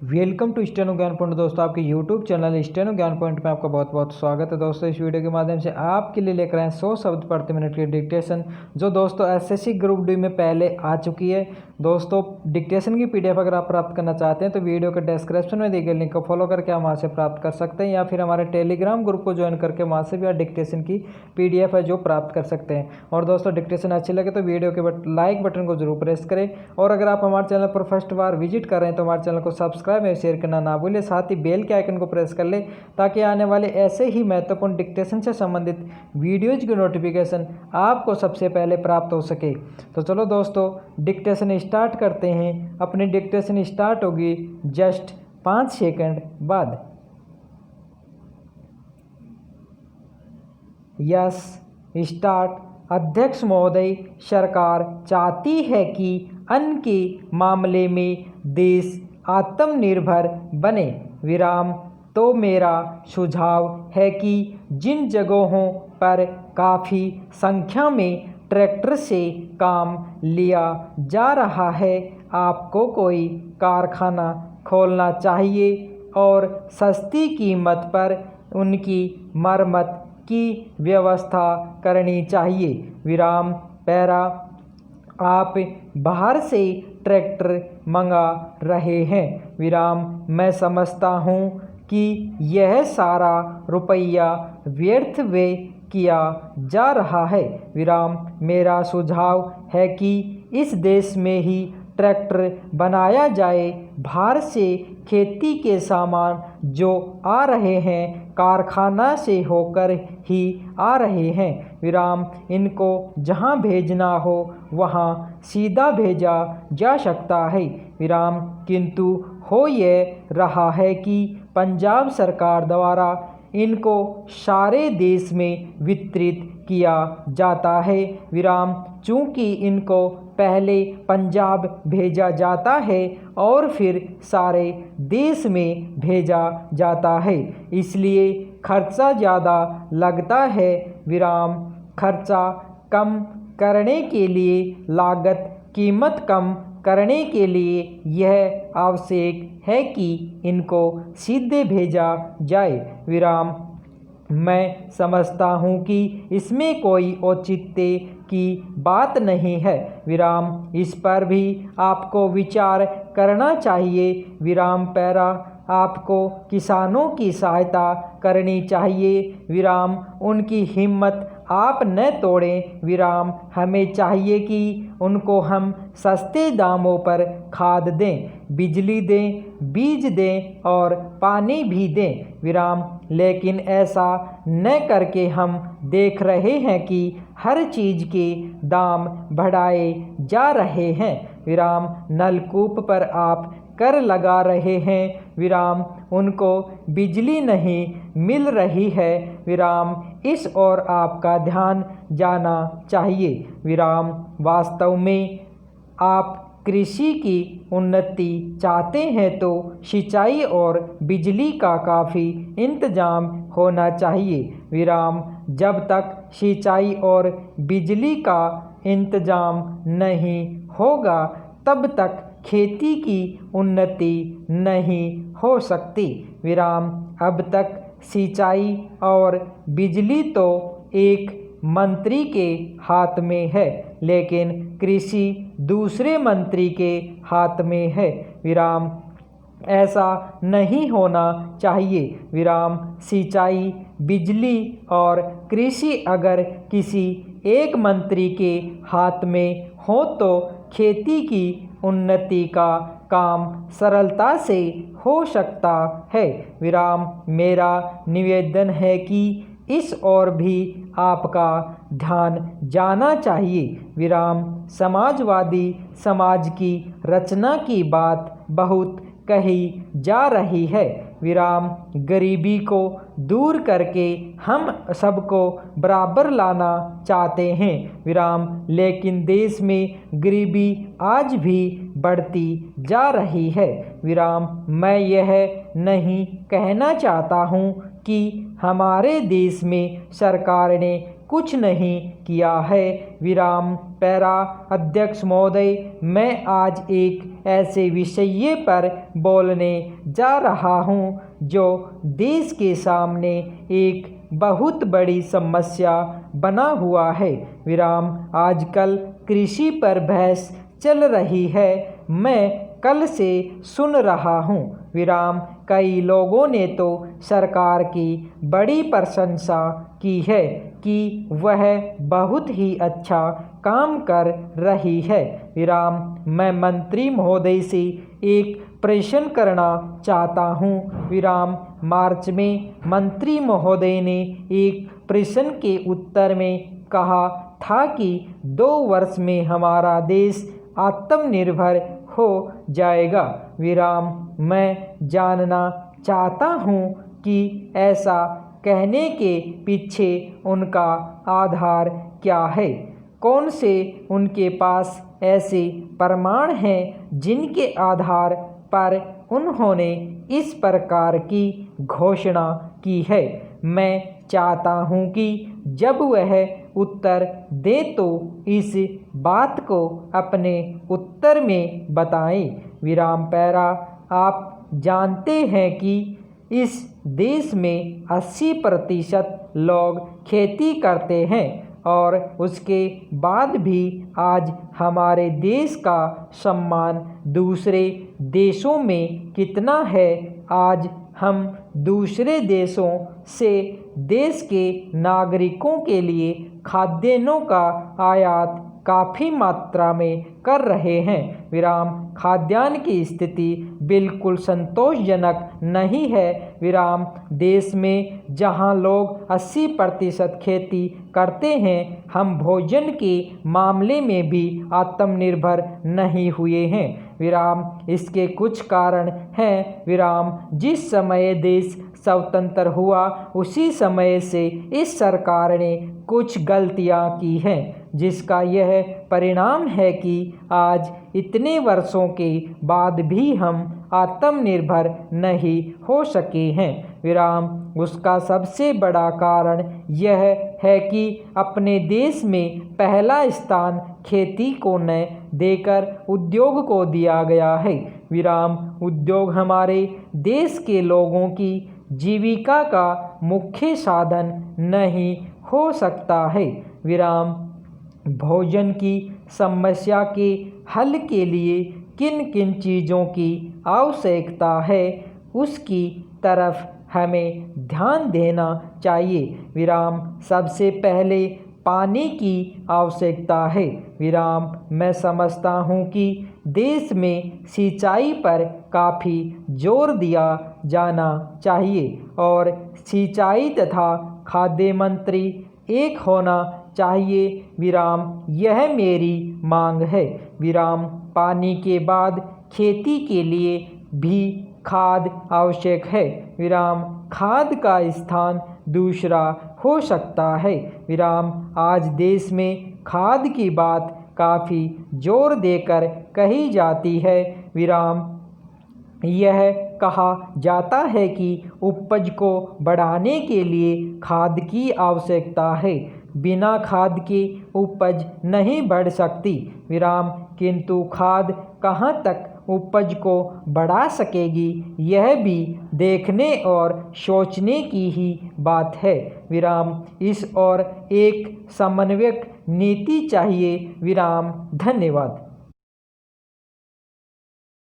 Welcome to steno ज्ञान point. दोस्तों आपके यूट्यूब चैनल स्टेनो ज्ञान पॉइंट में आपका बहुत बहुत स्वागत है। दोस्तों इस वीडियो के माध्यम से आपके लिए लेकर आए 100 शब्द प्रति मिनट की डिक्टेशन, जो दोस्तों एसएससी ग्रुप डी में पहले आ चुकी है। दोस्तों डिक्टेशन की पीडीएफ अगर आप प्राप्त करना चाहते हैं तो वीडियो के डिस्क्रिप्शन में दिए गए लिंक को फॉलो करके आप वहाँ से प्राप्त कर सकते हैं, या फिर हमारे टेलीग्राम ग्रुप को ज्वाइन करके वहाँ से भी आप डिक्टेशन की पीडीएफ है जो प्राप्त कर सकते हैं। और दोस्तों डिक्टेशन अच्छी लगे तो वीडियो के लाइक बटन को जरूर प्रेस करें, और अगर आप हमारे चैनल पर फर्स्ट बार विजिट कर रहे हैं तो हमारे चैनल को सब्सक्राइब और शेयर करना ना भूलें। साथ ही बेल के आइकन को प्रेस कर लें ताकि आने वाले ऐसे ही महत्वपूर्ण डिक्टेशन से संबंधित वीडियोज की नोटिफिकेशन आपको सबसे पहले प्राप्त हो सके। तो चलो दोस्तों डिक्टेशन स्टार्ट करते हैं। अपनी डिक्टेशन स्टार्ट होगी जस्ट 5 सेकंड बाद। Yes start. अध्यक्ष महोदय, सरकार चाहती है कि अन्न के मामले में देश आत्मनिर्भर बने। विराम। तो मेरा सुझाव है कि जिन जगहों पर काफ़ी संख्या में ट्रैक्टर से काम लिया जा रहा है, आपको कोई कारखाना खोलना चाहिए और सस्ती कीमत पर उनकी मरम्मत की व्यवस्था करनी चाहिए। विराम। पैरा। आप बाहर से ट्रैक्टर मंगा रहे हैं। विराम। मैं समझता हूँ कि यह सारा रुपया व्यर्थ व्यय किया जा रहा है। विराम। मेरा सुझाव है कि इस देश में ही ट्रैक्टर बनाया जाए। बाहर से खेती के सामान जो आ रहे हैं कारखाना से होकर ही आ रहे हैं। विराम। इनको जहां भेजना हो वहां सीधा भेजा जा सकता है। विराम। किंतु हो यह रहा है कि पंजाब सरकार द्वारा इनको सारे देश में वितरित किया जाता है। विराम। चूँकि इनको पहले पंजाब भेजा जाता है और फिर सारे देश में भेजा जाता है, इसलिए खर्चा ज़्यादा लगता है। विराम। खर्चा कम करने के लिए कीमत कम करने के लिए यह आवश्यक है कि इनको सीधे भेजा जाए। विराम। मैं समझता हूँ कि इसमें कोई औचित्य की बात नहीं है। विराम। इस पर भी आपको विचार करना चाहिए। विराम। पैरा। आपको किसानों की सहायता करनी चाहिए। विराम। उनकी हिम्मत आप न तोड़ें। विराम। हमें चाहिए कि उनको हम सस्ते दामों पर खाद दें, बिजली दें, बीज दें और पानी भी दें। विराम। लेकिन ऐसा न करके हम देख रहे हैं कि हर चीज़ के दाम बढ़ाए जा रहे हैं। विराम। नलकूप पर आप कर लगा रहे हैं। विराम। उनको बिजली नहीं मिल रही है। विराम। इस ओर आपका ध्यान जाना चाहिए। विराम। वास्तव में आप कृषि की उन्नति चाहते हैं तो सिंचाई और बिजली का काफ़ी इंतजाम होना चाहिए। विराम। जब तक सिंचाई और बिजली का इंतजाम नहीं होगा तब तक खेती की उन्नति नहीं हो सकती। विराम। अब तक सिंचाई और बिजली तो एक मंत्री के हाथ में है, लेकिन कृषि दूसरे मंत्री के हाथ में है। विराम। ऐसा नहीं होना चाहिए। विराम। सिंचाई, बिजली और कृषि अगर किसी एक मंत्री के हाथ में हो तो खेती की उन्नति का काम सरलता से हो सकता है। विराम। मेरा निवेदन है कि इस ओर भी आपका ध्यान जाना चाहिए। विराम। समाजवादी समाज की रचना की बात बहुत कही जा रही है। विराम। गरीबी को दूर करके हम सबको बराबर लाना चाहते हैं। विराम। लेकिन देश में गरीबी आज भी बढ़ती जा रही है। विराम। मैं यह नहीं कहना चाहता हूँ कि हमारे देश में सरकार ने कुछ नहीं किया है। विराम। पैरा। अध्यक्ष महोदय, मैं आज एक ऐसे विषय पर बोलने जा रहा हूँ जो देश के सामने एक बहुत बड़ी समस्या बना हुआ है। विराम। आजकल कृषि पर बहस चल रही है, मैं कल से सुन रहा हूँ। विराम। कई लोगों ने तो सरकार की बड़ी प्रशंसा की है कि वह बहुत ही अच्छा काम कर रही है। विराम। मैं मंत्री महोदय से एक प्रश्न करना चाहता हूँ। विराम। मार्च में मंत्री महोदय ने एक प्रश्न के उत्तर में कहा था कि 2 वर्ष में हमारा देश आत्मनिर्भर हो जाएगा। विराम। मैं जानना चाहता हूँ कि ऐसा कहने के पीछे उनका आधार क्या है। कौन से उनके पास ऐसे प्रमाण हैं जिनके आधार पर उन्होंने इस प्रकार की घोषणा की है। मैं चाहता हूँ कि जब वह उत्तर दे तो इस बात को अपने उत्तर में बताएं। विराम। पैरा। आप जानते हैं कि इस देश में 80% लोग खेती करते हैं और उसके बाद भी आज हमारे देश का सम्मान दूसरे देशों में कितना है। आज हम दूसरे देशों से देश के नागरिकों के लिए खाद्यान्नों का आयात काफ़ी मात्रा में कर रहे हैं। विराम। खाद्यान्न की स्थिति बिल्कुल संतोषजनक नहीं है। विराम। देश में जहां लोग 80% खेती करते हैं, हम भोजन के मामले में भी आत्मनिर्भर नहीं हुए हैं। विराम। इसके कुछ कारण हैं। विराम। जिस समय देश स्वतंत्र हुआ उसी समय से इस सरकार ने कुछ गलतियां की हैं, जिसका यह परिणाम है कि आज इतने वर्षों के बाद भी हम आत्मनिर्भर नहीं हो सके हैं। विराम। उसका सबसे बड़ा कारण यह है कि अपने देश में पहला स्थान खेती को न देकर उद्योग को दिया गया है। विराम। उद्योग हमारे देश के लोगों की जीविका का मुख्य साधन नहीं हो सकता है। विराम। भोजन की समस्या के हल के लिए किन किन चीज़ों की आवश्यकता है, उसकी तरफ हमें ध्यान देना चाहिए। विराम। सबसे पहले पानी की आवश्यकता है। विराम। मैं समझता हूँ कि देश में सिंचाई पर काफ़ी जोर दिया जाना चाहिए और सिंचाई तथा खाद्य मंत्री एक होना चाहिए। विराम। यह मेरी मांग है। विराम। पानी के बाद खेती के लिए भी खाद आवश्यक है। विराम। खाद का स्थान दूसरा हो सकता है। विराम। आज देश में खाद की बात काफ़ी जोर देकर कही जाती है। विराम। यह कहा जाता है कि उपज को बढ़ाने के लिए खाद की आवश्यकता है, बिना खाद के उपज नहीं बढ़ सकती। विराम। किंतु खाद कहाँ तक उपज को बढ़ा सकेगी, यह भी देखने और सोचने की ही बात है। विराम। इस और एक समन्वयक नीति चाहिए। विराम। धन्यवाद।